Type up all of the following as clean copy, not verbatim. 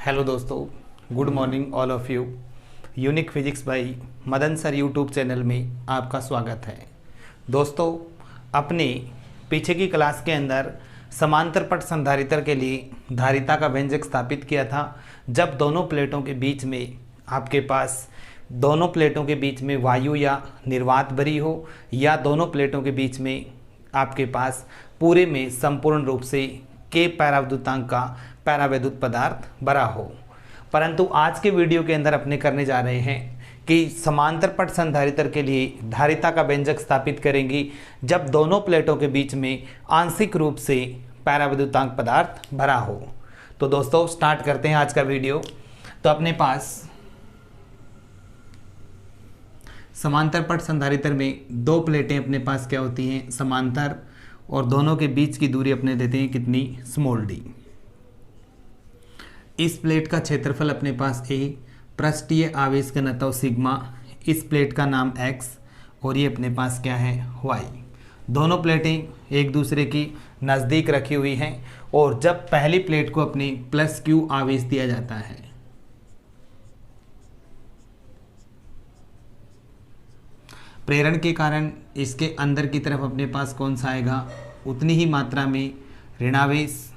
Hello दोस्तों, good morning all of you. Unique physics by Madan sir YouTube channel में आपका स्वागत है। दोस्तों, अपने पीछे की क्लास के अंदर समांतर पट संधारित्र के लिए धारिता का व्यंजक स्थापित किया था। जब दोनों प्लेटों के बीच में आपके पास दोनों प्लेटों के बीच में वायु या निर्वात भरी हो या दोनों प्लेटों के बीच में आपके पास पूरे में संपूर्ण रूप से के पराविद्युतांक का परावैद्युत पदार्थ भरा हो। परंतु आज के वीडियो के अंदर अपने करने जा रहे हैं कि समांतर पट संधारित्र के लिए धारिता का व्यंजक स्थापित करेंगे जब दोनों प्लेटों के बीच में आंशिक रूप से परावैद्युतांक पदार्थ भरा हो। तो दोस्तों स्टार्ट करते हैं आज का वीडियो। तो अपने पास समांतर पट संधारित्र में दो प्लेटें अपने पास क्या होती हैं, समांतर, और दोनों के बीच की दूरी अपने देते हैं कितनी, स्मॉल डी। इस प्लेट का क्षेत्रफल अपने पास ए, पृष्ठीय आवेश घनत्व सिग्मा, इस प्लेट का नाम एक्स और ये अपने पास क्या है, वाई। दोनों प्लेटें एक दूसरे की नज़दीक रखी हुई हैं और जब पहली प्लेट को अपने प्लस क्यू आवेश दिया जाता है, प्रेरण के कारण इसके अंदर की तरफ अपने पास कौन सा आएगा, उतनी ही मात्रा में ऋणावेश,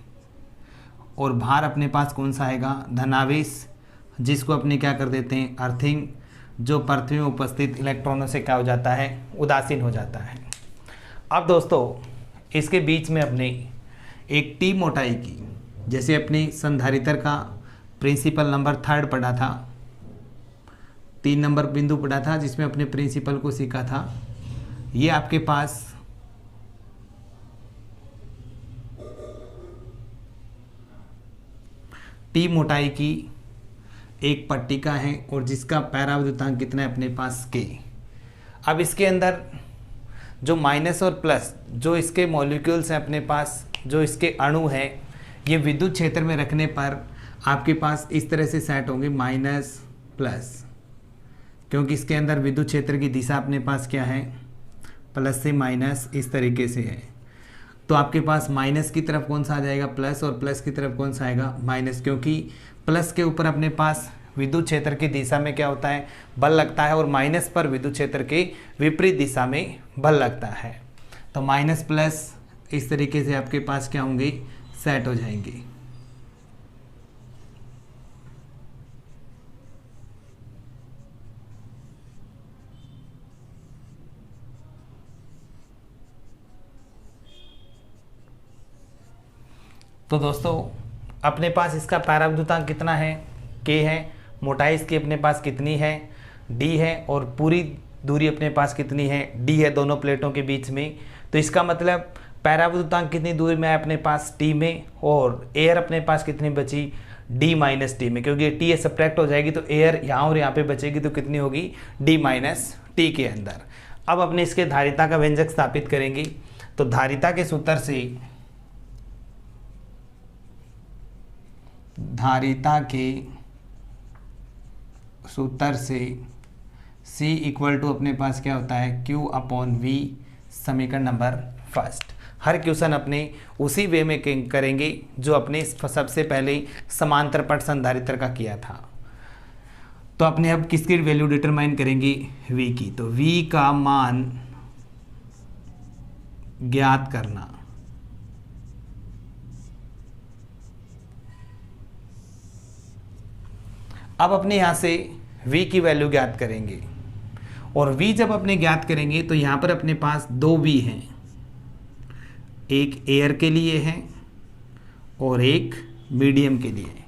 और बाहर अपने पास कौन सा आएगा, धनावेश, जिसको अपने क्या कर देते हैं, अर्थिंग, जो पृथ्वी में उपस्थित इलेक्ट्रॉनों से क्या हो जाता है, उदासीन हो जाता है। अब दोस्तों इसके बीच में अपने एक टी मोटाई की, जैसे अपने संधारित्र का प्रिंसिपल नंबर 3 पढ़ा था, 3 नंबर बिंदु पढ़ा था जिसमें अपने प्रिंसिपल को सीखा था। ये आपके पास टी मोटाई की एक पट्टिका है और जिसका पराविद्युतांक कितना है अपने पास के। अब इसके अंदर जो माइनस और प्लस, जो इसके मॉलिक्यूल्स हैं अपने पास, जो इसके अणु हैं, ये विद्युत क्षेत्र में रखने पर आपके पास इस तरह से सेट होंगे, माइनस प्लस, क्योंकि इसके अंदर विद्युत क्षेत्र की दिशा अपने पास क्या है, प्लस से माइनस, इस तरीके से है। तो आपके पास माइनस की तरफ कौन सा आ जाएगा, प्लस, और प्लस की तरफ कौन सा आएगा, माइनस, क्योंकि प्लस के ऊपर अपने पास विद्युत क्षेत्र की दिशा में क्या होता है, बल लगता है, और माइनस पर विद्युत क्षेत्र के विपरीत दिशा में बल लगता है। तो माइनस प्लस इस तरीके से आपके पास क्या होंगे, सेट हो जाएंगे। तो दोस्तों अपने पास इसका पराविद्युतांक कितना है, के है, मोटाई इसकी अपने पास कितनी है, डी है, और पूरी दूरी अपने पास कितनी है, डी है, दोनों प्लेटों के बीच में। तो इसका मतलब पराविद्युतांक कितनी दूरी में है अपने पास, टी में, और एयर अपने पास कितनी बची, डी माइनस टी में, क्योंकि टी ए सब्ट्रैक्ट हो जाएगी तो एयर यहाँ और यहाँ पे बचेगी, तो कितनी होगी, डी माइनस टी के अंदर। अब अपने इसके धारिता का व्यंजक स्थापित करेंगे। तो धारिता के सूत्र से, धारिता के सूत्र से C इक्वल टू अपने पास क्या होता है, Q अपॉन V, समीकरण नंबर 1। हर क्वेश्चन अपने उसी वे में करेंगे जो अपने सबसे पहले समांतर पट संधारित्र का किया था। तो अपने अब किसकी वैल्यू डिटरमाइन करेंगे, V की। तो V का मान ज्ञात करना। अब अपने यहाँ से V की वैल्यू ज्ञात करेंगे, और V जब अपने ज्ञात करेंगे तो यहाँ पर अपने पास 2 V हैं, एक एयर के लिए है और एक मीडियम के लिए,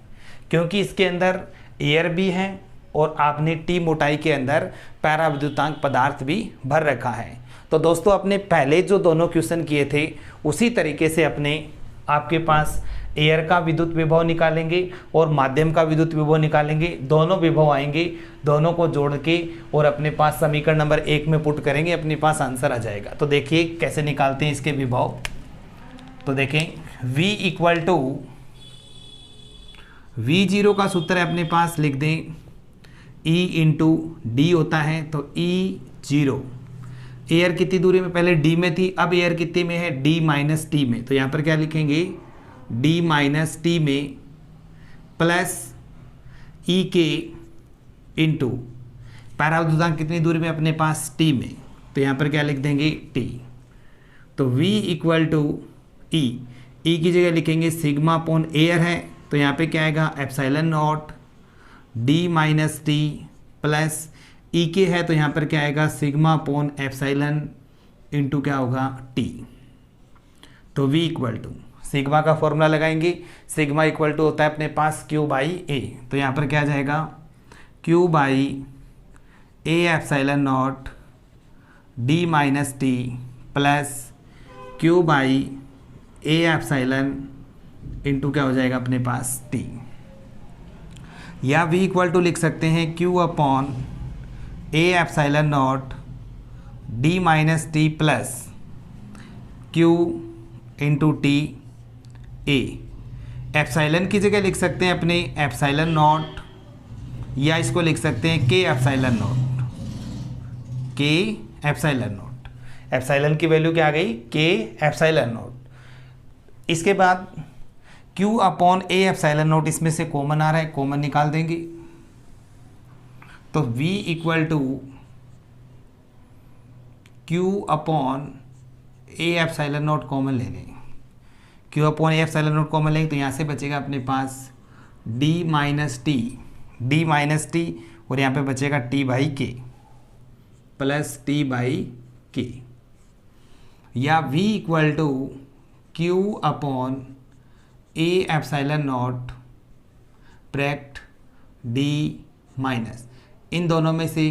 क्योंकि इसके अंदर एयर भी है और आपने टी मोटाई के अंदर पराविद्युतांक पदार्थ भी भर रखा है। तो दोस्तों अपने पहले जो दोनों क्वेश्चन किए थे उसी तरीके से अपने आपके पास एयर का विद्युत विभव निकालेंगे और माध्यम का विद्युत विभव निकालेंगे। दोनों विभव आएंगे, दोनों को जोड़ के और अपने पास समीकरण नंबर 1 में पुट करेंगे, अपने पास आंसर आ जाएगा। तो देखिए कैसे निकालते हैं इसके विभव। तो देखें V इक्वल टू V0 का सूत्र है अपने पास, लिख दें E इंटू डी होता है। तो E0, एयर कितनी दूरी में, पहले D में थी, अब एयर कितनी में है, D माइनस टी में। तो यहाँ पर क्या लिखेंगे, D माइनस टी में प्लस ई के इंटू पैरावृतांक कितनी दूरी में अपने पास टी में, तो यहाँ पर क्या लिख देंगे टी। तो v इक्वल टू ई, ई की जगह लिखेंगे सिग्मा अपॉन एयर है, तो यहाँ पे क्या आएगा epsilon naught D minus t plus e के है, तो यहाँ पर क्या आएगा सिग्मा अपॉन एप्सिलॉन इंटू क्या होगा टी। तो v इक्वल टू सिग्मा का फॉर्मूला लगाएंगे, सिग्मा इक्वल टू होता है अपने पास q बाई ए, तो यहाँ पर क्या आ जाएगा q by A epsilon naught D minus t plus q by A epsilon into क्या हो जाएगा अपने पास t। या v इक्वल टू लिख सकते हैं q upon A epsilon naught D minus t plus q into T A. Epsilon की जगह लिख सकते हैं अपने एप्सिलॉन नॉट, या इसको लिख सकते हैं के एप्सिलॉन नॉट, के एप्सिलॉन नॉट। एप्सिलॉन की वैल्यू क्या आ गई के एप्सिलॉन नॉट। इसके बाद q upon A epsilon not, इसमें से कॉमन आ रहा है, कॉमन निकाल देंगे, तो v equal to q upon A epsilon naught common ले लें, q अपॉन ए एप्सिलॉन नॉट कॉमन लेंगे तो यहाँ से बचेगा अपने पास d माइनस टी और यहाँ पे बचेगा t by k plus t by k. या v equal to q upon A epsilon naught bracket d minus, इन दोनों में से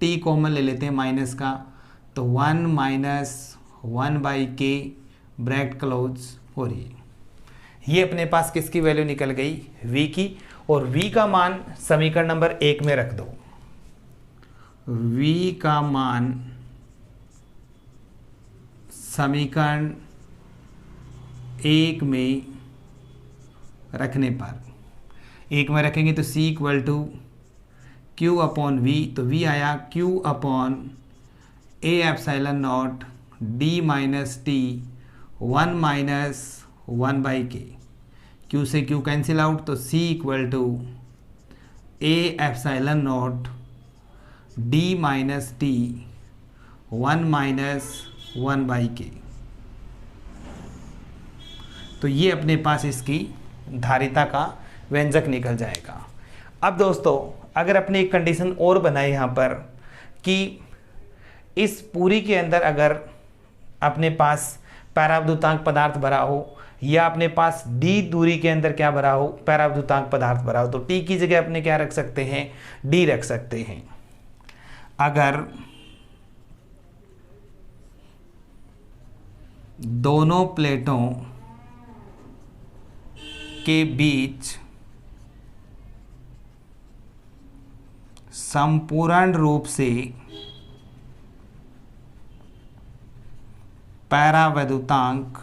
t कॉमन ले लेते हैं माइनस का, तो 1 माइनस 1 बाई के ब्रैकेट क्लोज हो रही है। ये अपने पास किसकी वैल्यू निकल गई v की, और v का मान समीकरण नंबर 1 में रख दो। v का मान समीकरण 1 में रखने पर, 1 में रखेंगे तो c equal to q upon v, तो v आया q upon A epsilon naught D minus T 1 minus 1 by K, q से q कैंसिल आउट, तो c equal to A epsilon naught D minus T 1 minus 1 by K. तो ये अपने पास इसकी धारिता का व्यंजक निकल जाएगा। अब दोस्तों अगर अपने एक कंडीशन और बनाए यहाँ पर कि इस पूरी के अंदर अगर अपने पास पैरावृतांक पदार्थ भरा हो या अपने पास d दूरी के अंदर क्या भरा हो पैरावृतांक पदार्थ भरा हो, तो t की जगह अपने क्या रख सकते हैं d रख सकते हैं। अगर दोनों प्लेटों के बीच संपूर्ण रूप से पैरावैद्युतांक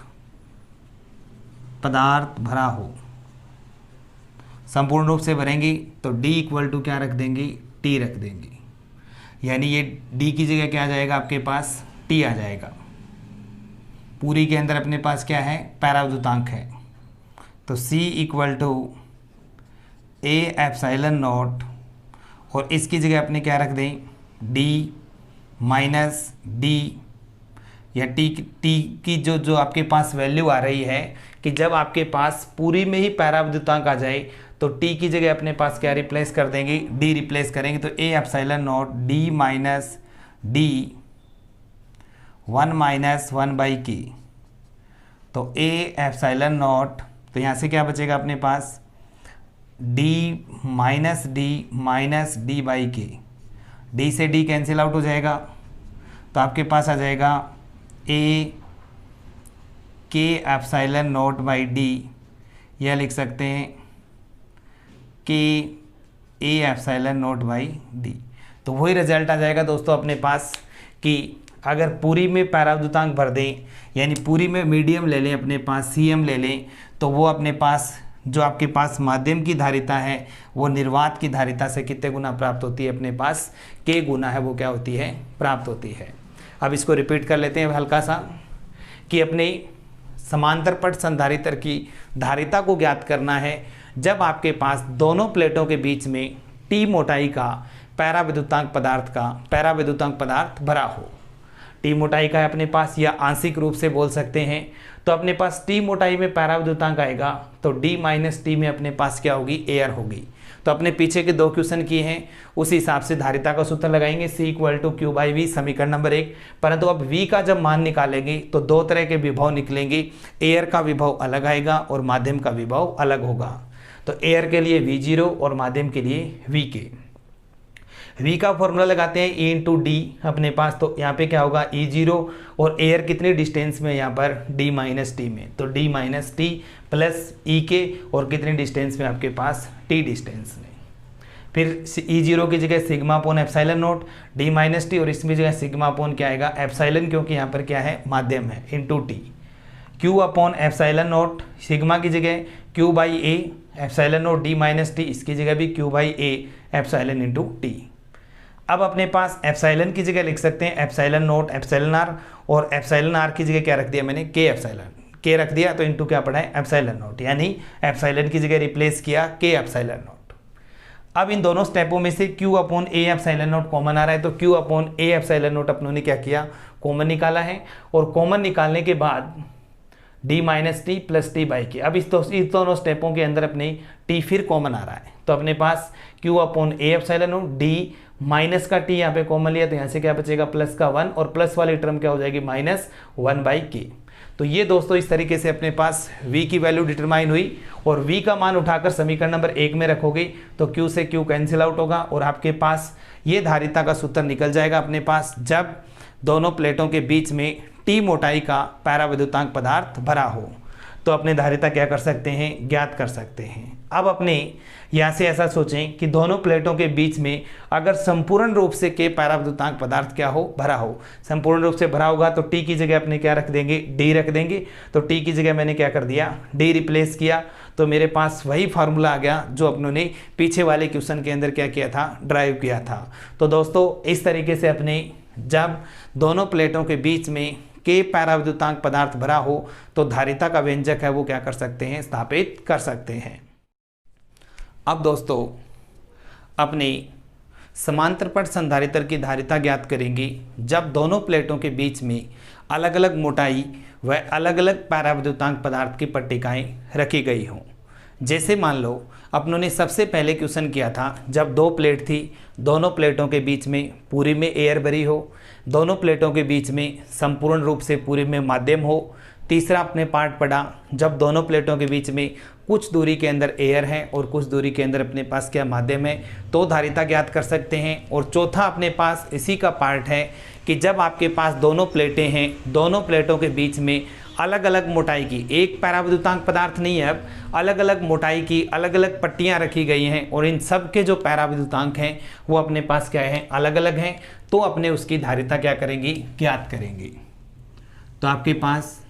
पदार्थ भरा हो, संपूर्ण रूप से भरेंगे तो d इक्वल टू क्या रख देंगे t रख देंगे, यानी ये d की जगह क्या आ जाएगा आपके पास t आ जाएगा। पूरी के अंदर अपने पास क्या है पैरावैद्युतांक है, तो c equal to A epsilon naught और इसकी जगह अपने क्या रख दें d माइनस d, या t की जो आपके पास वैल्यू आ रही है कि जब आपके पास पूरी में ही पैरावैद्युतांक आ जाए तो t की जगह अपने पास क्या रिप्लेस कर देंगे d रिप्लेस करेंगे, तो a epsilon not d minus d 1 minus 1 by K, तो a एप्सिलॉन नॉट, तो यहाँ से क्या बचेगा अपने पास d माइनस d बाई के, d से d कैंसिल आउट हो जाएगा, तो आपके पास आ जाएगा a के एप्सिलॉन नॉट बाई d, यह लिख सकते हैं के a epsilon not by d। तो वही रिजल्ट आ जाएगा दोस्तों अपने पास कि अगर पूरी में पैरावैद्युतांक भर दें, यानी पूरी में मीडियम ले लें अपने पास Cm ले लें, तो वो अपने पास जो आपके पास माध्यम की धारिता है वो निर्वात की धारिता से कितने गुना प्राप्त होती है अपने पास k गुना है वो क्या होती है प्राप्त होती है। अब इसको रिपीट कर लेते हैं हल्का सा कि अपने समांतर पट संधारित्र की धारिता को ज्ञात करना है जब आपके पास दोनों प्लेटों के बीच में टी मोटाई का पैराविद्युतांक पदार्थ भरा हो। टी मोटाई का है अपने पास, या आंशिक रूप से बोल सकते हैं, तो अपने पास टी मोटाई में पैराविद्युतांक आएगा तो डी माइनस टी में अपने पास क्या होगी, एयर होगी। तो अपने पीछे के 2 क्वेश्चन किए हैं, उस हिसाब से धारिता का सूत्र लगाएंगे, C equal to Q by V, समीकरण नंबर 1। परंतु अब V का जब मान निकालेंगे तो 2 तरह के विभव निकलेंगे, एयर का विभव अलग आएगा और माध्यम का विभव अलग होगा। तो एयर के लिए V0 और माध्यम के लिए VK। V का फॉर्मूला लगाते हैं E इंटू डी अपने पास, तो यहाँ पे क्या होगा E0, और एयर कितनी डिस्टेंस में यहाँ पर D माइनस टी में, तो D minus t plus EK, और कितनी डिस्टेंस में आपके पास T डिस्टेंस में। फिर E0 की जगह sigma upon epsilon note D minus T, और इसमें जगह सिग्मा अपॉन क्या आएगा, एप्सिलॉन, क्योंकि यहाँ पर क्या है, माध्यम है, into T. Q upon epsilon note, sigma की जगह Q by A epsilon note D minus T, इसकी जगह भी Q by A epsilon into T. अब अपने पास एप्सिलॉन की जगह लिख सकते हैं एप्सिलॉन नोट एप्सिलॉन आर, और एप्सिलॉन आर की जगह क्या रख दिया मैंने, के एप्सिलॉन, के रख दिया, तो इंटू क्या पड़ा है, एप्सिलॉन नोट, यानी एप्सिलॉन की जगह रिप्लेस किया के एप्सिलॉन नोट। अब इन दोनों स्टेपों में से Q अपॉन ए एप्सिलॉन नोट कॉमन आ रहा है, तो Q अपॉन ए एप्सिलॉन नोट अपनों ने क्या किया, कॉमन निकाला है, और कॉमन निकालने के बाद D minus t plus T by के। अब इस दोनों स्टेपों के अंदर अपने T फिर कॉमन आ रहा है, तो अपने पास Q अपॉन ए एप्सिलॉन नोट, D माइनस का T यहाँ पे कॉमन लिया, तो यहाँ से क्या बचेगा, प्लस का 1, और प्लस वाली टर्म क्या हो जाएगी, माइनस 1 बाई के। तो ये दोस्तों इस तरीके से अपने पास V की वैल्यू डिटरमाइन हुई, और V का मान उठाकर समीकरण नंबर 1 में रखोगे तो Q से Q कैंसिल आउट होगा, और आपके पास ये धारिता का सूत्र निकल जाएगा अपने पास, जब दोनों प्लेटों के बीच में T मोटाई का पैराविद्युतांक पदार्थ भरा हो। तो अपने धारिता क्या कर सकते हैं, ज्ञात कर सकते हैं। अब अपने यहाँ से ऐसा सोचें कि दोनों प्लेटों के बीच में अगर संपूर्ण रूप से के पैराविद्युतांक पदार्थ क्या हो, भरा हो, संपूर्ण रूप से भरा होगा, तो T की जगह अपने क्या रख देंगे, D रख देंगे। तो T की जगह मैंने क्या कर दिया, D रिप्लेस किया, तो मेरे पास वही फार्मूला आ गया जो अपनों ने पीछे वाले क्वेश्चन के अंदर क्या किया था, ड्राइव किया था। तो दोस्तों इस तरीके से अपने जब दोनों प्लेटों के बीच में के पैराविद्युतांक पदार्थ भरा हो तो धारिता का व्यंजक है वो क्या कर सकते हैं, स्थापित कर सकते हैं। अब दोस्तों अपने समांतर पट संधारित्र की धारिता ज्ञात करेंगे जब दोनों प्लेटों के बीच में अलग अलग मोटाई व अलग अलग पैराविद्युतांक पदार्थ की पट्टिकाएं रखी गई हों। जैसे मान लो अपनों ने सबसे पहले क्वेश्चन किया था, जब 2 प्लेट थी, दोनों प्लेटों के बीच में पूरी में एयर भरी हो, दोनों प्लेटों के बीच में संपूर्ण रूप से पूरी में माध्यम हो। तीसरा अपने पार्ट पड़ा, जब दोनों प्लेटों के बीच में कुछ दूरी के अंदर एयर है और कुछ दूरी के अंदर अपने पास क्या माध्यम है, तो धारिता ज्ञात कर सकते हैं। और चौथा अपने पास इसी का पार्ट है कि जब आपके पास दोनों प्लेटें हैं, दोनों प्लेटों के बीच में अलग अलग मोटाई की, एक पैराविद्युतांक पदार्थ नहीं है, अब अलग अलग मोटाई की अलग अलग पट्टियां रखी गई हैं, और इन सब के जो पैराविद्युतांक हैं वो अपने पास क्या है, अलग अलग हैं। तो अपने उसकी धारिता क्या करेंगे, ज्ञात करेंगे। तो आपके पास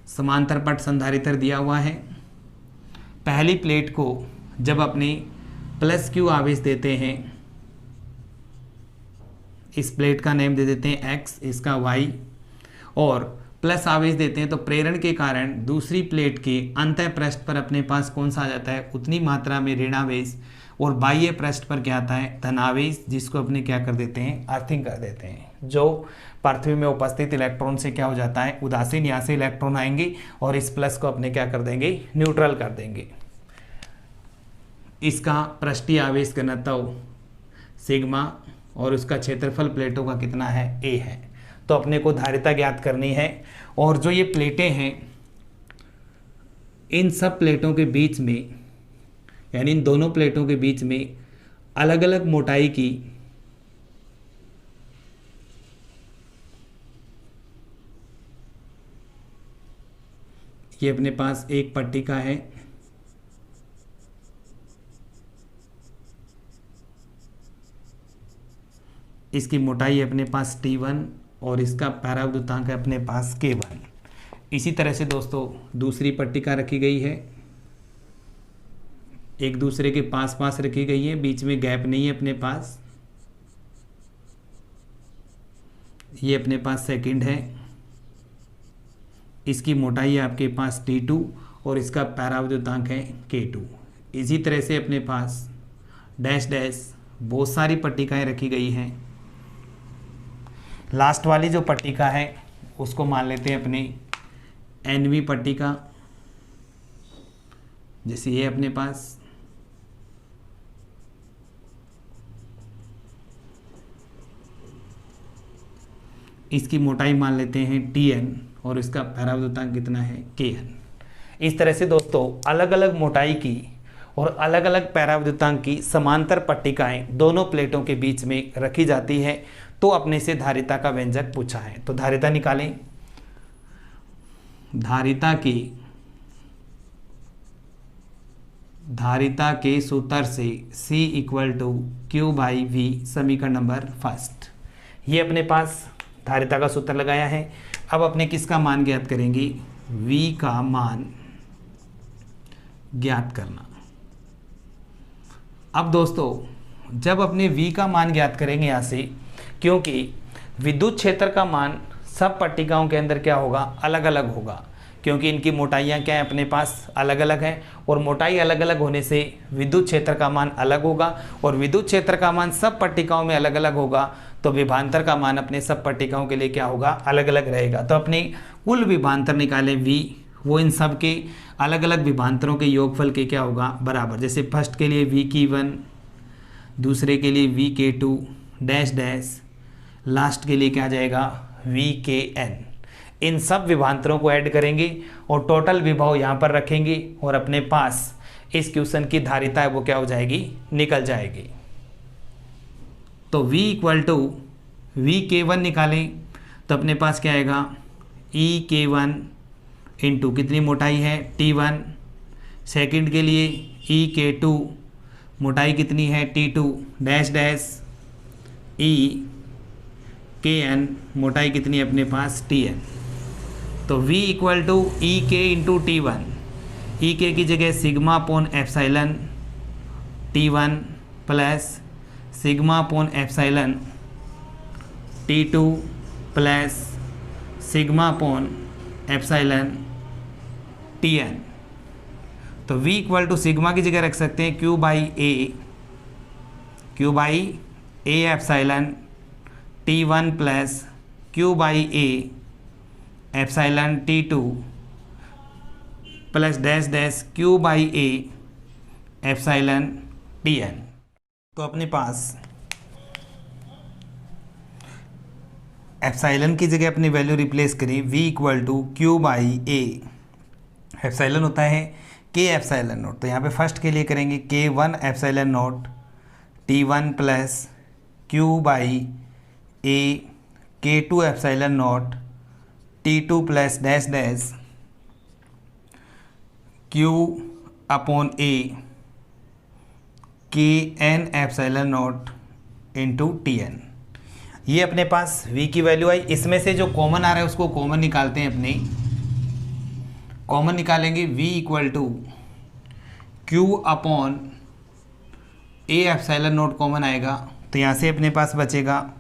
समांतर पट संधारित्र दिया हुआ है। पहली प्लेट को जब अपने प्लस क्यू आवेश देते हैं, इस प्लेट का नेम दे देते हैं x, इसका y, और प्लस आवेश देते हैं, तो प्रेरण के कारण दूसरी प्लेट के अंतः पृष्ठ पर अपने पास कौन सा आ जाता है, उतनी मात्रा में ऋणावेश, और बाह्य पृष्ठ पर क्या आता है, धनावेश, जिसको अपने क्या कर देते हैं, अर्थिंग कर देते हैं, जो पृथ्वी में उपस्थित इलेक्ट्रॉन से क्या हो जाता है, उदासीन। यहाँ से इलेक्ट्रॉन आएंगे और इस प्लस को अपने क्या कर देंगे, न्यूट्रल कर देंगे। इसका पृष्ठीय आवेश घनत्व सिग्मा और उसका क्षेत्रफल प्लेटों का कितना है, a है। तो अपने को धारिता ज्ञात करनी है। और जो ये प्लेटें हैं, इन सब प्लेटों के बीच में, यानी इन दोनों प्लेटों के बीच में अलग अलग मोटाई की ये अपने पास एक पट्टिका है, इसकी मोटाई है अपने पास T1 और इसका पैराविद्युतांक है अपने पास K1। इसी तरह से दोस्तों दूसरी पट्टिका रखी गई है, एक दूसरे के पास पास रखी गई है, बीच में गैप नहीं है अपने पास। ये अपने पास सेकंड है, इसकी मोटाई है आपके पास T2 और इसका पैराविद्युतांक है K2। इसी तरह से अपने पास डैश डैश बहुत सारी पट्टिकाएं रखी गई हैं। लास्ट वाली जो पट्टिका है उसको मान लेते हैं अपने NV पट्टिका। जैसे ये अपने पास इसकी मोटाई मान लेते हैं Tn और इसका पैराविद्युतांक कितना है Kn। इस तरह से दोस्तों अलग अलग मोटाई की और अलग अलग पैराविद्युतांक की समांतर पट्टिकाएं दोनों प्लेटों के बीच में रखी जाती है। तो अपने से धारिता का व्यंजक पूछा है, तो धारिता निकालें। धारिता के सूत्र से C = Q/V, समीकरण नंबर फर्स्ट। ये अपने पास धारिता का सूत्र लगाया है। अब अपने किसका मान ज्ञात करेंगे? V का मान ज्ञात करना। अब दोस्तों जब अपने V का मान ज्ञात करेंगे यहाँ से, क्योंकि विद्युत क्षेत्र का मान सब पट्टिकाओं के अंदर क्या होगा? अलग अलग होगा, क्योंकि इनकी मोटाइयाँ क्या हैं अपने पास अलग अलग हैं, और मोटाई अलग अलग होने से विद्युत क्षेत्र का मान अलग होगा, और विद्युत क्षेत्र का मान सब पट्टिकाओं में अलग अलग होगा, तो विभवांतर का मान अपने सब पट्टिकाओं के लिए क्या होगा? अलग अलग रहेगा। तो अपने कुल विभवांतर निकालें V, वो इन सब के अलग अलग विभवांतरों के योगफल के क्या होगा? बराबर। जैसे फर्स्ट के लिए VK1, दूसरे के लिए VK2 डैश डैश, लास्ट के लिए क्या आ जाएगा? VKN। इन सब विभवांतरों को ऐड करेंगे और टोटल विभव यहाँ पर रखेंगे, और अपने पास इस क्वेश्चन की धारिता है वो क्या हो जाएगी? निकल जाएगी। तो V = VK1 निकालें तो अपने पास क्या आएगा? EK1 इंटू कितनी मोटाई है? T1। सेकंड के लिए EK2 मोटाई कितनी है? T2 डैश डैश, EKN मोटाई कितनी है अपने पास? TN। तो V = EK into T1। EK की जगह σ/ε T1 plus σ/ε T2 plus σ/ε Tn। तो V = सिग्मा की जगह रख सकते हैं Q/A T1 plus Q/A T2 plus dash dash Q/A Tn। तो अपने पास एप्सिलॉन की जगह अपनी वैल्यू रिप्लेस करें। V = Q/A, एप्सिलॉन होता है K∈0। तो यहाँ पे फर्स्ट के लिए करेंगे K1∈0 T1 plus Q/A K2∈0 T2 plus dash dash Q/A Kn∈0 into Tn। ये अपने पास V की वैल्यू आई। इसमें से जो कॉमन आ रहा है उसको कॉमन निकालते हैं। अपने कॉमन निकालेंगे V = Q/A∈0 कॉमन आएगा, तो यहाँ से अपने पास बचेगा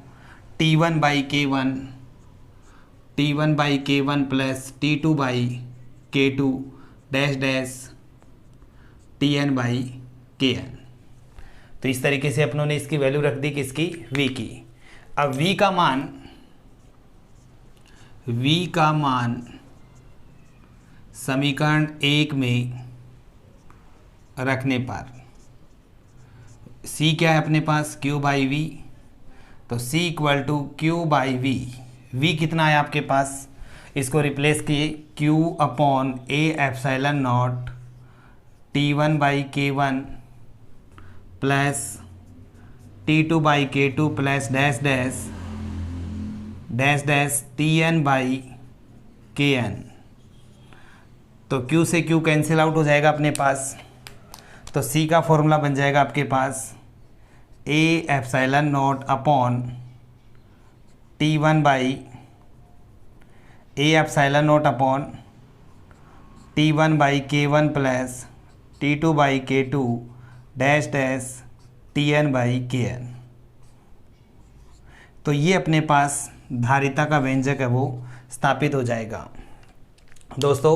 T1/K1 plus T2/K2 dash dash Tn/Kn। तो इस तरीके से अपनों ने इसकी वैल्यू रख दी, किसकी? V की। अब V का मान समीकरण 1 में रखने पर C क्या है अपने पास? Q/V। तो C = Q/V। V कितना है आपके पास? इसको रिप्लेस किए Q/A∈0 T1/K1 plus T2/K2 plus dash dash Tn/Kn। तो Q से Q कैंसिल आउट हो जाएगा अपने पास। तो C का फॉर्मूला बन जाएगा आपके पास A∈0 upon A∈0 upon T1/K1 plus T2/K2 dash dash Tn/Kn। तो ये अपने पास धारिता का व्यंजक है वो स्थापित हो जाएगा। दोस्तों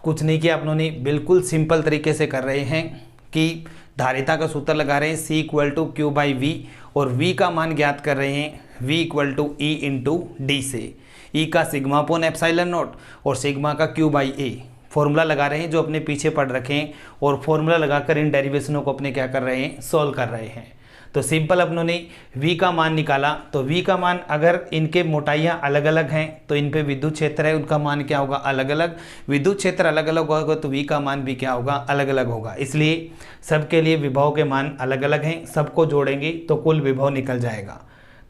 कुछ नहीं किया अपनों ने, बिल्कुल सिंपल तरीके से कर रहे हैं कि धारिता का सूत्र लगा रहे हैं C equal to Q by V, और V का मान ज्ञात कर रहे हैं V equal to E into D से। E का सिग्मा अपॉन एप्सिलॉन नॉट और सिग्मा का Q बाई A फॉर्मूला लगा रहे हैं जो अपने पीछे पढ़ रखे हैं, और फॉर्मूला लगाकर इन डेरिवेशनों को अपने क्या कर रहे हैं, सॉल्व कर रहे हैं। तो सिंपल अपनों ने V का मान निकाला, तो V का मान अगर इनके मोटाइयाँ अलग अलग हैं तो इन पे विद्युत क्षेत्र है, उनका मान क्या होगा, अलग अलग। विद्युत क्षेत्र अलग अलग होगा तो V का मान भी क्या होगा, अलग अलग होगा। इसलिए सबके लिए विभव के मान अलग अलग हैं, सबको जोड़ेंगे तो कुल विभव निकल जाएगा।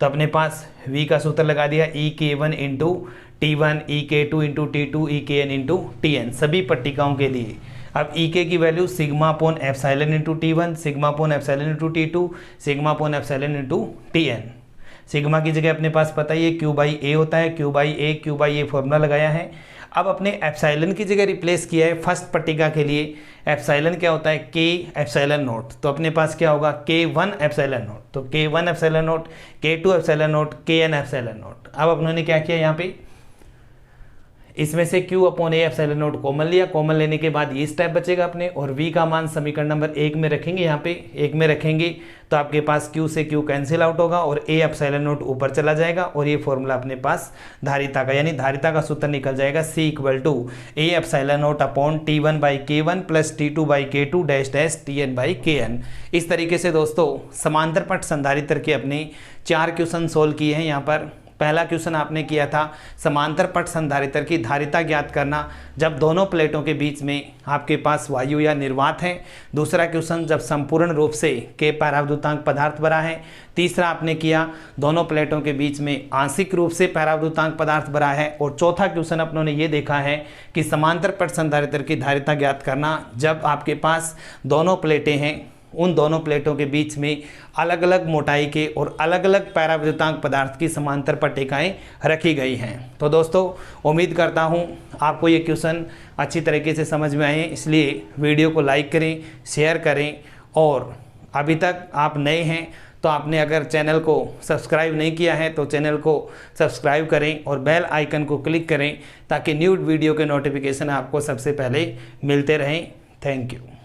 तो अपने पास V का सूत्र लगा दिया E_k1 into T1, E_k2 into T2, E_kn into Tn सभी पट्टिकाओं के लिए। अब E_k की value sigma upon epsilon into T1, sigma upon epsilon into T2, sigma upon epsilon into Tn। Sigma की जगह अपने पास पता ही है Q बाई A होता है, Q बाई A फॉर्मूला लगाया है। अब अपने एप्सिलॉन की जगह रिप्लेस किया है फर्स्ट पट्टिका के लिए। एप्सिलॉन क्या होता है, K एप्सिलॉन नोट, तो अपने पास क्या होगा K1 एप्सिलॉन नोट, तो K1 epsilon note, K2 epsilon note, Kn epsilon note. अब अपनों ने क्या किया यहाँ पे, इसमें से Q upon A epsilon naught common लिया, कॉमन लेने के बाद ये स्टेप बचेगा अपने, और V का मान समीकरण नंबर 1 में रखेंगे, यहाँ पे 1 में रखेंगे तो आपके पास Q से Q कैंसिल आउट होगा और A एप्सिलॉन नोट ऊपर चला जाएगा, और ये फॉर्मूला अपने पास धारिता का, यानी धारिता का सूत्र निकल जाएगा C equal to A epsilon naught upon T1 by K1 plus T2 by K2 dash dash Tn by Kn। इस तरीके से दोस्तों समांतर पट संधारित्र के अपने 4 क्वेश्चन सोल्व किए हैं। यहाँ पर पहला क्वेश्चन आपने किया था समांतर पट संधारित्र की धारिता ज्ञात करना जब दोनों प्लेटों के बीच में आपके पास वायु या निर्वात है। दूसरा क्वेश्चन जब संपूर्ण रूप से K परावैद्युतांक पदार्थ भरा है। तीसरा आपने किया दोनों प्लेटों के बीच में आंशिक रूप से परावैद्युतांक पदार्थ भरा है। और चौथा क्वेश्चन अपनों ने ये देखा है कि समांतर पट संधारित्र की धारिता ज्ञात करना जब आपके पास दोनों प्लेटें हैं, उन दोनों प्लेटों के बीच में अलग अलग मोटाई के और अलग अलग परावैद्युतांक पदार्थ की समांतर पट्टिकाएं रखी गई हैं। तो दोस्तों उम्मीद करता हूं आपको ये क्वेश्चन अच्छी तरीके से समझ में आए, इसलिए वीडियो को लाइक करें, शेयर करें, और अभी तक आप नए हैं तो आपने अगर चैनल को सब्सक्राइब नहीं किया है तो चैनल को सब्सक्राइब करें और बेल आइकन को क्लिक करें ताकि न्यू वीडियो के नोटिफिकेशन आपको सबसे पहले मिलते रहें। Thank you.